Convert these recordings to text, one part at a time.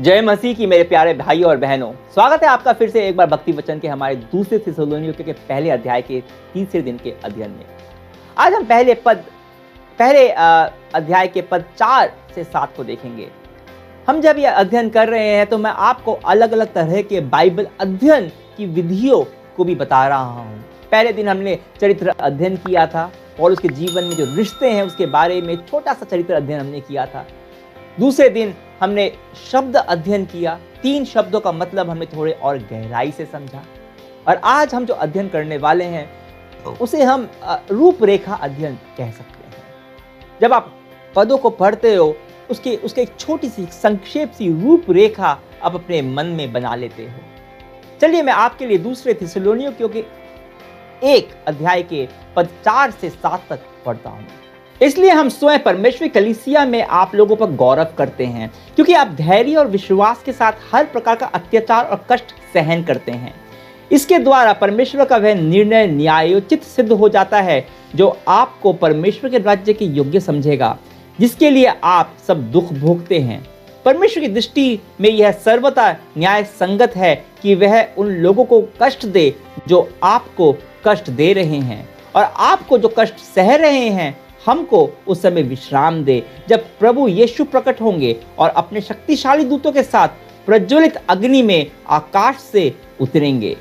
जय मसीह की मेरे प्यारे भाई और बहनों, स्वागत है आपका फिर से एक बार भक्ति वचन के हमारे दूसरे थिस्सलुनीकियों के पहले अध्याय के तीसरे दिन के अध्ययन में। आज हम पहले अध्याय के पद 4 से 7 को देखेंगे। हम जब यह अध्ययन कर रहे हैं तो मैं आपको अलग अलग तरह के बाइबल अध्ययन की विधियों को भी बता रहा हूँ। पहले दिन हमने चरित्र अध्ययन किया था और उसके जीवन में जो रिश्ते हैं उसके बारे में छोटा सा चरित्र अध्ययन हमने किया था। दूसरे दिन हमने शब्द अध्ययन किया, 3 शब्दों का मतलब हमने थोड़े और गहराई से समझा। और आज हम जो अध्ययन करने वाले हैं उसे हम रूपरेखा अध्ययन कह सकते हैं। जब आप पदों को पढ़ते हो उसके एक छोटी सी संक्षेप सी रूपरेखा आप अपने मन में बना लेते हो। चलिए मैं आपके लिए दूसरे थिस्सलुनीकियों के 1 अध्याय के पद 4 से 7 तक पढ़ता हूँ। इसलिए हम स्वयं परमेश्वर कलीसिया में आप लोगों पर गौरव करते हैं, क्योंकि आप धैर्य और विश्वास के साथ हर प्रकार का अत्याचार और कष्ट सहन करते हैं। इसके द्वारा परमेश्वर का वह निर्णय न्यायोचित सिद्ध हो जाता है जो आपको परमेश्वर के राज्य के योग्य समझेगा, जिसके लिए आप सब दुख भोगते हैं। परमेश्वर की दृष्टि में यह सर्वथा न्याय संगत है कि वह उन लोगों को कष्ट दे जो आपको कष्ट दे रहे हैं, और आपको जो कष्ट सह रहे हैं हमको उस समय विश्राम दे जब प्रभु यीशु प्रकट होंगे और अपने शक्तिशाली दूतों के साथ प्रज्वलित अग्नि में आकाश से उतरेंगे।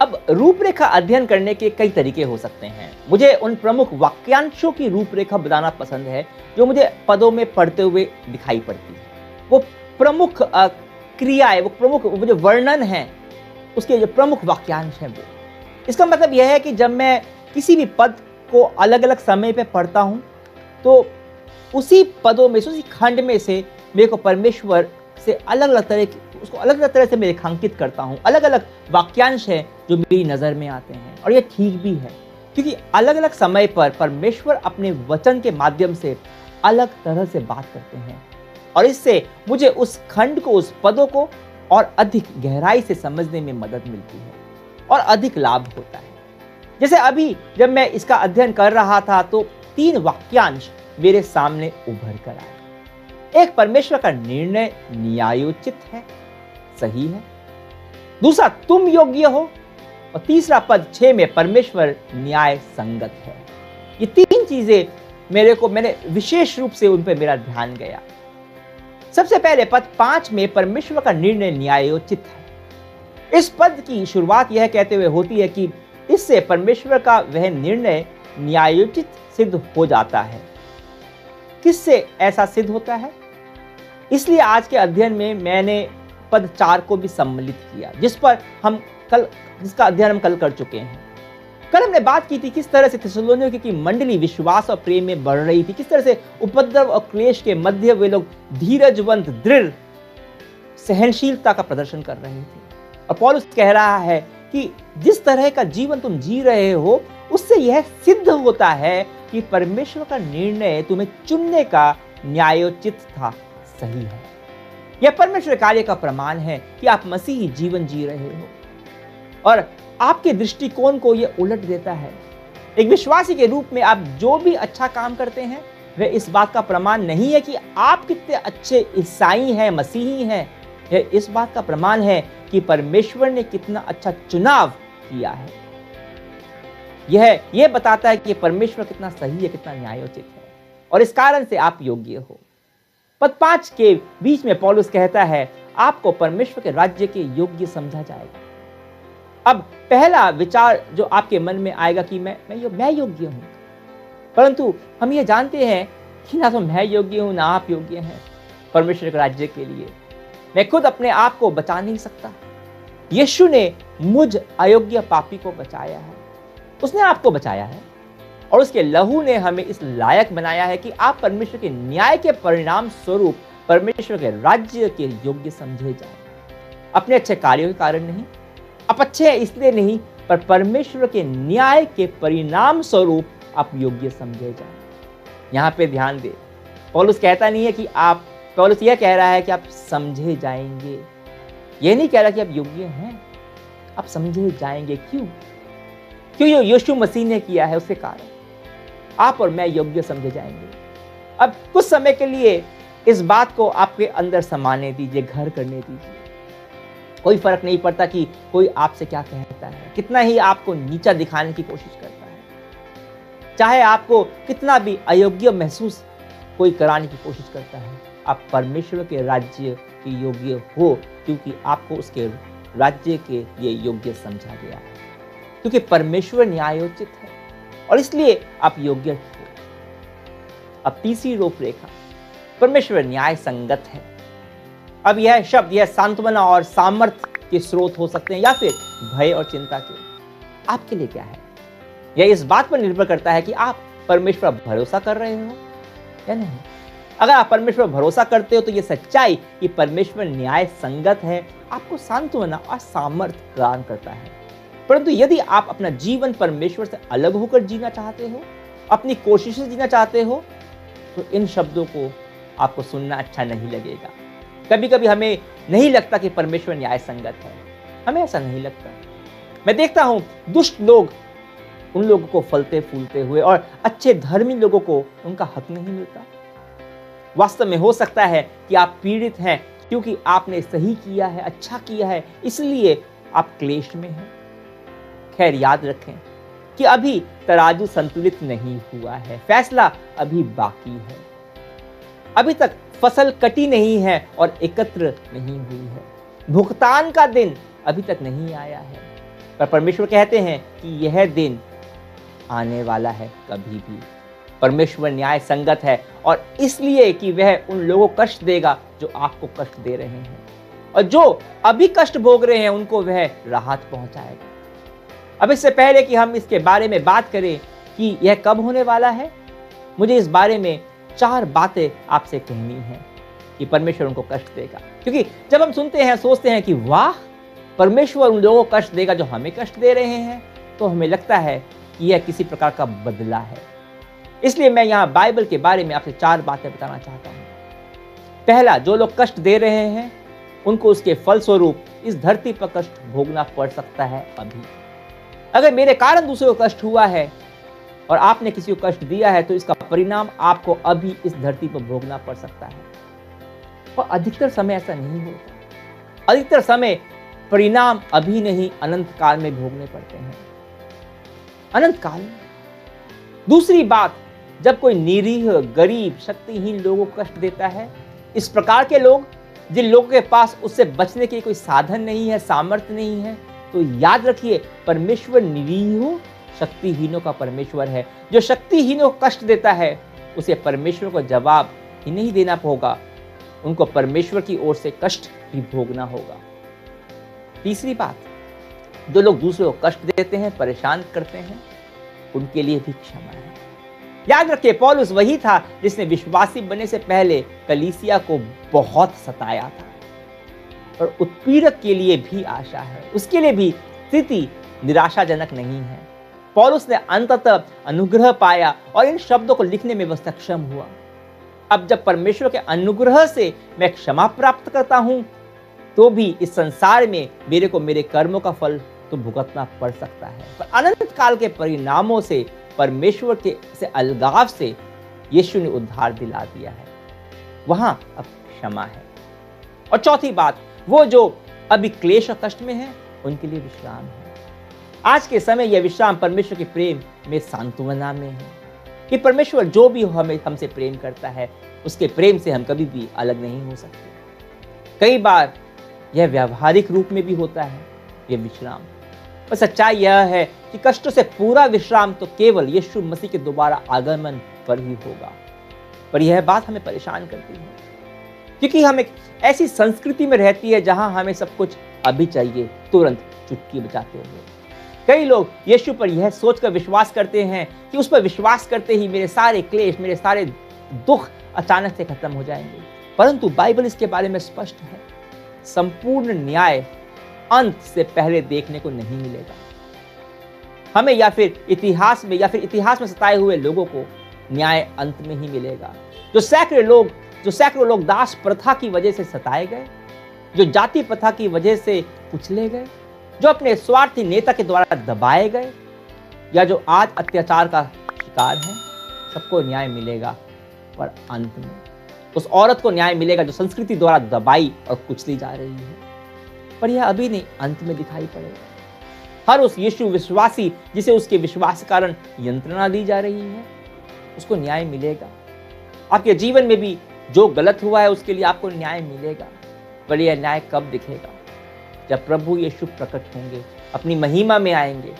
अब रूपरेखा अध्ययन करने के कई तरीके हो सकते हैं। मुझे उन प्रमुख वाक्यांशों की रूपरेखा बनाना पसंद है जो मुझे पदों में पढ़ते हुए दिखाई पड़ती है। वो प्रमुख क्रियाएं, वो जो वर्णन है उसके जो प्रमुख वाक्यांश हैं वो। इसका मतलब यह है कि जब मैं किसी भी पद को अलग अलग समय पे पढ़ता हूं तो उसी पदों में, उसी खंड में से मेरे को परमेश्वर से अलग अलग तरह से मैं रेखांकित करता हूं। अलग अलग वाक्यांश हैं जो मेरी नजर में आते हैं, और ये ठीक भी है क्योंकि अलग अलग समय पर परमेश्वर अपने वचन के माध्यम से अलग तरह से बात करते हैं, और इससे मुझे उस खंड को, उस पदों को और अधिक गहराई से समझने में मदद मिलती है और अधिक लाभ होता है। जैसे अभी जब मैं इसका अध्ययन कर रहा था तो 3 वाक्यांश मेरे सामने उभर कर आए। एक, परमेश्वर का निर्णय न्यायोचित है, सही है। दूसरा, तुम योग्य हो। और तीसरा पद 6 में, परमेश्वर न्याय संगत है। ये 3 चीजें मैंने विशेष रूप से उन पर मेरा ध्यान गया। सबसे पहले पद 5 में परमेश्वर का निर्णय न्यायोचित है। इस पद की शुरुआत यह कहते हुए होती है कि इससे परमेश्वर का वह निर्णय न्यायोचित सिद्ध हो जाता है। किससे ऐसा सिद्ध होता है? इसलिए आज के अध्ययन में मैंने पद 4 को भी सम्मिलित किया, जिसका अध्ययन हम कल कर चुके हैं। कल हमने बात की थी किस तरह से थिस्सलुनीकियों की मंडली विश्वास और प्रेम में बढ़ रही थी, किस तरह से उपद्रव और क्लेश के मध्य वे लोग धीरजवंत, दृढ़ सहनशीलता का प्रदर्शन कर रहे थे। और पौलुस कह रहा है कि जिस तरह का जीवन तुम जी रहे हो उससे यह सिद्ध होता है कि परमेश्वर का निर्णय तुम्हें चुनने का न्यायोचित था, सही है। यह परमेश्वर कार्य का प्रमाण है कि आप मसीही जीवन जी रहे हो, और आपके दृष्टिकोण को यह उलट देता है। एक विश्वासी के रूप में आप जो भी अच्छा काम करते हैं वह इस बात का प्रमाण नहीं है कि आप कितने अच्छे ईसाई हैं, मसीही हैं। यह इस बात का प्रमाण है कि परमेश्वर ने कितना अच्छा चुनाव किया है। यह बताता है कि परमेश्वर कितना सही है, कितना न्यायोचित है, और इस कारण से आप योग्य हो। पद 5 के बीच में पौलुस कहता है आपको परमेश्वर के राज्य के योग्य समझा जाएगा। अब पहला विचार जो आपके मन में आएगा कि मैं योग्य हूं, परंतु हम ये जानते हैं कि ना तो मैं योग्य हूं ना आप योग्य हैं परमेश्वर के राज्य के लिए। मैं खुद अपने आप को बचा नहीं सकता। यीशु ने मुझ अयोग्य पापी को बचाया है, उसने आपको बचाया है, और उसके लहू ने हमें इस लायक बनाया है कि आप परमेश्वर के न्याय के परिणाम स्वरूप परमेश्वर के राज्य के योग्य समझे जाएं। अपने अच्छे कार्यों के कारण नहीं, आप अच्छे हैं इसलिए नहीं, पर परमेश्वर के न्याय के परिणाम स्वरूप आप योग्य समझे जाएं। यहां पे ध्यान दे, पौलुस कहता नहीं है कि पौलुस यह कह रहा है कि आप समझे जाएंगे। यह नहीं कह रहा कि आप योग्य हैं, आप समझे जाएंगे। क्यों? जो यीशु मसीह ने किया है उसके कारण आप और मैं योग्य समझे जाएंगे। अब कुछ समय के लिए इस बात को आपके अंदर समाने दीजिए, घर करने दीजिए। कोई फर्क नहीं पड़ता कि कोई आपसे क्या कहता है, कितना ही आपको नीचा दिखाने की कोशिश करता है, चाहे आपको कितना भी अयोग्य महसूस कोई कराने की कोशिश करता है, आप परमेश्वर के राज्य के योग्य हो, क्योंकि आपको उसके राज्य के लिए योग्य समझा गया है, क्योंकि परमेश्वर न्यायोचित है और इसलिए आप योग्य हो। अब तीसरी रूपरेखा, परमेश्वर न्याय संगत है। अब यह शब्द, यह सांत्वना और सामर्थ्य के स्रोत हो सकते हैं या फिर भय और चिंता के। आपके लिए क्या है? यह इस बात पर निर्भर करता है कि आप परमेश्वर पर भरोसा कर रहे हो या नहीं। अगर आप परमेश्वर पर भरोसा करते हो तो यह सच्चाई कि परमेश्वर न्याय संगत है आपको सांत्वना और सामर्थ्य प्रदान करता है। परंतु यदि आप अपना जीवन परमेश्वर से अलग होकर जीना चाहते हो, अपनी कोशिशें जीना चाहते हो, तो इन शब्दों को आपको सुनना अच्छा नहीं लगेगा। कभी कभी हमें नहीं लगता कि परमेश्वर न्याय संगत है, हमें ऐसा नहीं लगता। मैं देखता हूं दुष्ट लोग, उन लोगों को फलते फूलते हुए और अच्छे धर्मी लोगों को उनका हक नहीं मिलता। वास्तव में हो सकता है कि आप पीड़ित हैं क्योंकि आपने सही किया है, अच्छा किया है, इसलिए आप क्लेश में हैं। खैर, याद रखें कि अभी तराजू संतुलित नहीं हुआ है, फैसला अभी बाकी है। अभी तक फसल कटी नहीं है और एकत्र नहीं हुई है। भुगतान का दिन अभी तक नहीं आया है, पर परमेश्वर कहते हैं कि यह दिन आने वाला है कभी भी। परमेश्वर न्याय संगत है और इसलिए कि वह उन लोगों को कष्ट देगा जो आपको कष्ट दे रहे हैं, और जो अभी कष्ट भोग रहे हैं उनको वह राहत पहुंचाएगा। अब इससे पहले कि हम इसके बारे में बात करें कि यह कब होने वाला है, मुझे इस बारे में 4 बातें आपसे कहनी है कि परमेश्वर उनको कष्ट देगा। क्योंकि जब हम सुनते हैं, सोचते हैं कि वाह, परमेश्वर उन लोगों को कष्ट देगा जो हमें कष्ट दे रहे हैं, तो हमें लगता है कि यह किसी प्रकार का बदला है। इसलिए मैं यहाँ बाइबल के बारे में आपसे 4 बातें बताना चाहता हूँ। पहला, जो लोग कष्ट दे रहे हैं उनको उसके फलस्वरूप इस धरती पर कष्ट भोगना पड़ सकता है। अभी अगर मेरे कारण दूसरे को कष्ट हुआ है और आपने किसी को कष्ट दिया है, तो इसका परिणाम आपको अभी इस धरती पर भोगना पड़ सकता है। पर अधिकतर समय ऐसा नहीं होता। अधिकतर समय परिणाम अभी नहीं, अनंत काल में भोगने पड़ते हैं, अनंत काल में। दूसरी बात, जब कोई निरीह, गरीब, शक्तिहीन लोगों को कष्ट देता है, इस प्रकार के लोग जिन लोगों के पास उससे बचने के कोई साधन नहीं है, सामर्थ्य नहीं है, तो याद रखिए परमेश्वर निरीहों, शक्तिहीनों का परमेश्वर है। जो शक्तिहीनों को कष्ट देता है उसे परमेश्वर को जवाब ही नहीं देना होगा, उनको परमेश्वर की ओर से कष्ट भी भोगना होगा। तीसरी बात, जो लोग दूसरों को कष्ट देते हैं, परेशान करते हैं, उनके लिए भी क्षमा है। याद रखिए पौलुस वही था जिसने विश्वासी बनने से पहले कलीसिया को बहुत सताया था, और उत्पीड़क के लिए भी आशा है, उसके लिए भी स्थिति निराशाजनक नहीं है। पौलुस ने अंततः अनुग्रह पाया और इन शब्दों को लिखने में वह सक्षम हुआ। अब जब परमेश्वर के अनुग्रह से मैं क्षमा प्राप्त करता हूं, तो भी इस संसार में मेरे को मेरे कर्मों का फल तो भुगतना पड़ सकता है, पर अनंत काल के परिणामों से, परमेश्वर के से अलगाव से यीशु ने उद्धार दिला दिया है, वहां अब क्षमा है। और चौथी बात, वो जो अभी क्लेश और कष्ट में है उनके लिए विश्राम है। आज के समय यह विश्राम परमेश्वर के प्रेम में, सांत्वना में है कि परमेश्वर जो भी हमसे प्रेम करता है, उसके प्रेम से हम कभी भी अलग नहीं हो सकते। कई बार यह व्यावहारिक रूप में भी होता है यह विश्राम, पर सच्चाई यह है कि कष्टों से पूरा विश्राम तो केवल यीशु मसीह के दोबारा आगमन पर ही होगा। पर यह बात हमें परेशान करती है, क्योंकि हम एक ऐसी संस्कृति में रहती है जहां हमें सब कुछ अभी चाहिए, तुरंत, चुटकी बजाते हुए। कई लोग यीशु पर यह सोचकर विश्वास करते हैं कि उस पर विश्वास करते ही मेरे सारे क्लेश, मेरे सारे दुख अचानक से खत्म हो जाएंगे। परंतु बाइबल इसके बारे में स्पष्ट है, संपूर्ण न्याय अंत से पहले देखने को नहीं मिलेगा हमें, या फिर इतिहास में सताए हुए लोगों को न्याय अंत में ही मिलेगा। जो सैकड़ों लोग दास प्रथा की वजह से सताए गए, जो जाति प्रथा की वजह से कुचले गए, जो अपने स्वार्थी नेता के द्वारा दबाए गए, या जो आज अत्याचार का शिकार है, सबको न्याय मिलेगा, पर अंत में उस औरत को न्याय मिलेगा जो संस्कृति द्वारा दबाई और कुचली जा रही है। पर यह अभी नहीं, अंत में दिखाई पड़ेगा। हर उस यीशु विश्वासी जिसे उसके विश्वास के कारण यंत्रणा दी जा रही है, उसको न्याय मिलेगा। आपके जीवन में भी जो गलत हुआ है उसके लिए आपको न्याय मिलेगा। पर यह न्याय कब दिखेगा? जब प्रभु यीशु प्रकट होंगे, अपनी महिमा में आएंगे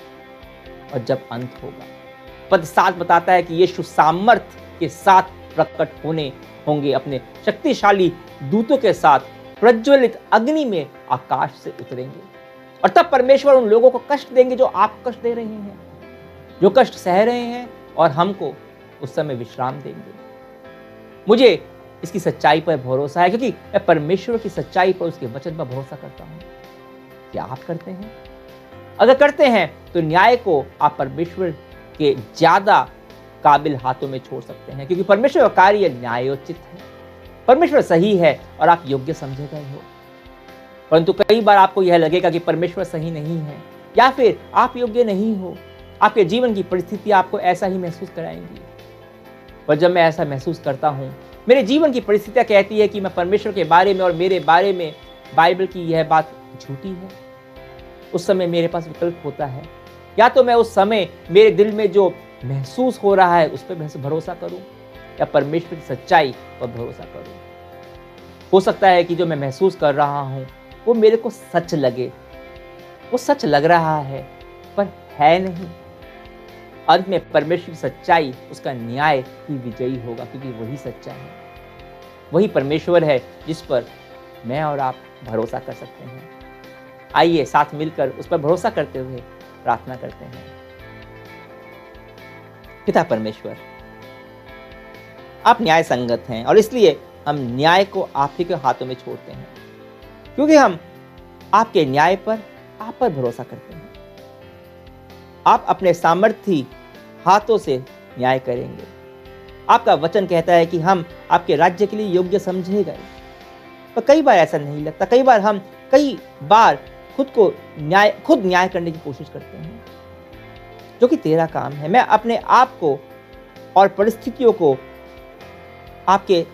और जब अंत होगा। पद 7 बताता है कि यीशु सामर्थ के साथ प्रकट होने होंगे, अपने शक्तिशाली दूतों के साथ प्रज्वलित अग्नि में आकाश से उतरेंगे। और तब परमेश्वर उन लोगों को कष्ट देंगे जो आप कष्ट दे रहे हैं, जो कष्ट सह रहे हैं, और हमको उस समय विश्राम देंगे। मुझे इसकी सच्चाई पर भरोसा है, क्योंकि मैं परमेश्वर की सच्चाई पर, उसके वचन पर भरोसा करता हूं। क्या आप करते हैं? अगर करते हैं तो न्याय को आप परमेश्वर के ज्यादा काबिल हाथों में छोड़ सकते हैं, क्योंकि परमेश्वर का कार्य न्यायोचित है। परमेश्वर सही है और आप योग्य समझे गए हो। परंतु कई बार आपको यह लगेगा कि परमेश्वर सही नहीं है, या फिर आप योग्य नहीं हो। आपके जीवन की परिस्थिति आपको ऐसा ही महसूस कराएंगी। पर जब मैं ऐसा महसूस करता हूं, मेरे जीवन की परिस्थितियां कहती है कि मैं परमेश्वर के बारे में और मेरे बारे में बाइबल की यह बात झूठी है, उस समय मेरे पास विकल्प होता है। या तो मैं उस समय मेरे दिल में जो महसूस हो रहा है उस पर भरोसा करूं, या परमेश्वर की सच्चाई पर भरोसा करूं। हो सकता है कि जो मैं महसूस कर रहा हूं वो मेरे को सच लगे, वो सच लग रहा है पर है नहीं। अंत में परमेश्वर की सच्चाई, उसका न्याय ही विजयी होगा, क्योंकि वही सच्चा है, वही परमेश्वर है जिस पर मैं और आप भरोसा कर सकते हैं। आइए साथ मिलकर उस पर भरोसा करते हुए प्रार्थना करते हैं। पिता परमेश्वर, आप न्याय संगत हैं और इसलिए हम न्याय को आप ही के हाथों में छोड़ते हैं, क्योंकि हम आपके न्याय पर, आप पर भरोसा करते हैं। आप अपने सामर्थी हाथों से न्याय करेंगे। आपका वचन कहता है कि हम आपके राज्य के लिए योग्य समझे गए। पर कई बार ऐसा नहीं लगता। कई बार खुद न्याय करने की कोशिश करते हैं, जो कि तेरा काम है। मैं अपने आप को और परिस्थितियों को, आपके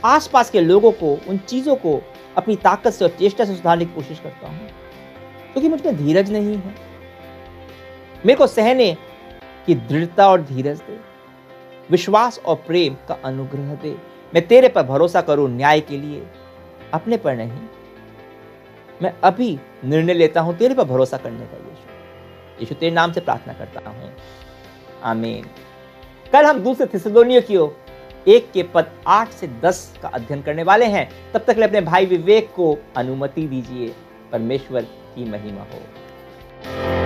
आसपास के लोगों को, उन चीजों को अपनी ताकत से और चेष्टा से सुधारने की कोशिश करता हूं, क्योंकि मुझ में धीरज नहीं है। मेरे को सहने की दृढ़ता और धीरज दे, विश्वास और प्रेम का अनुग्रह दे। मैं तेरे पर भरोसा करूं न्याय के लिए, अपने पर नहीं। मैं अभी निर्णय लेता हूं तेरे पर भरोसा करने का। यीशु तेरे नाम से प्रार्थना करता हूं, आमीन। कल हम दूसरे थिस्सलुनीकियों 1 के पद 8 से 10 का अध्ययन करने वाले हैं। तब तक अपने भाई विवेक को अनुमति दीजिए। परमेश्वर की महिमा हो।